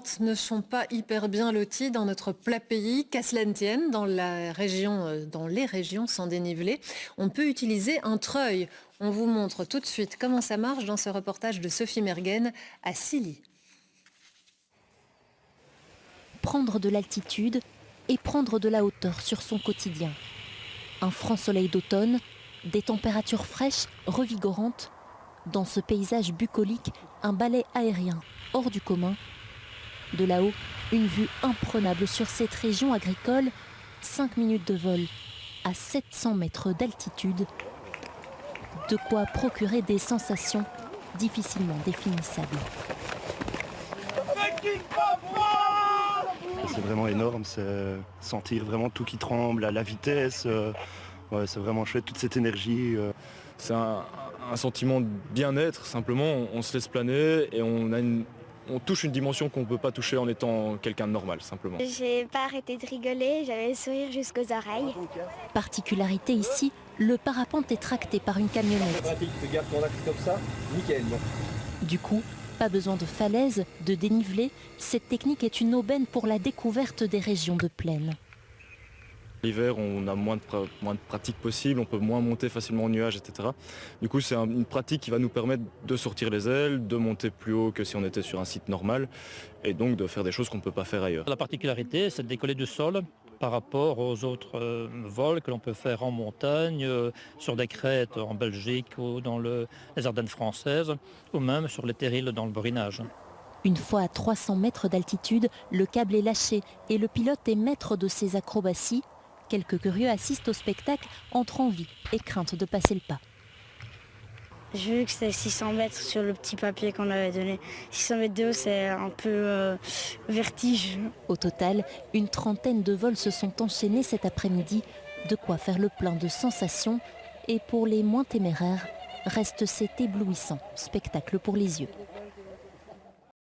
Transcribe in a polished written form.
Nantes ne sont pas hyper bien lotis dans notre plat pays. Qu'à cela ne tienne, dans les régions sans dénivelé, on peut utiliser un treuil. On vous montre tout de suite comment ça marche dans ce reportage de Sophie Mergen à Silly. Prendre de l'altitude et prendre de la hauteur sur son quotidien. Un franc soleil d'automne, des températures fraîches, revigorantes. Dans ce paysage bucolique, un balai aérien hors du commun. De là-haut, une vue imprenable sur cette région agricole. 5 minutes de vol à 700 mètres d'altitude. De quoi procurer des sensations difficilement définissables. C'est vraiment énorme, c'est sentir vraiment tout qui tremble à la vitesse. Ouais, c'est vraiment chouette, toute cette énergie. C'est un sentiment de bien-être, simplement, on se laisse planer et on touche une dimension qu'on ne peut pas toucher en étant quelqu'un de normal, simplement. J'ai pas arrêté de rigoler, j'avais le sourire jusqu'aux oreilles. Particularité ici, le parapente est tracté par une camionnette. Du coup, pas besoin de falaise, de dénivelé. Cette technique est une aubaine pour la découverte des régions de plaine. L'hiver, on a moins de pratiques possibles, on peut moins monter facilement en nuages, etc. Du coup, c'est une pratique qui va nous permettre de sortir les ailes, de monter plus haut que si on était sur un site normal, et donc de faire des choses qu'on ne peut pas faire ailleurs. La particularité, c'est de décoller du sol par rapport aux autres vols que l'on peut faire en montagne, sur des crêtes en Belgique ou dans les Ardennes françaises, ou même sur les terrils dans le Borinage. Une fois à 300 mètres d'altitude, le câble est lâché et le pilote est maître de ses acrobaties. Quelques curieux assistent au spectacle entre envie et crainte de passer le pas. J'ai vu que c'était 600 mètres sur le petit papier qu'on avait donné. 600 mètres de haut, c'est un peu vertige. Au total, une trentaine de vols se sont enchaînés cet après-midi. De quoi faire le plein de sensations. Et pour les moins téméraires, reste cet éblouissant spectacle pour les yeux.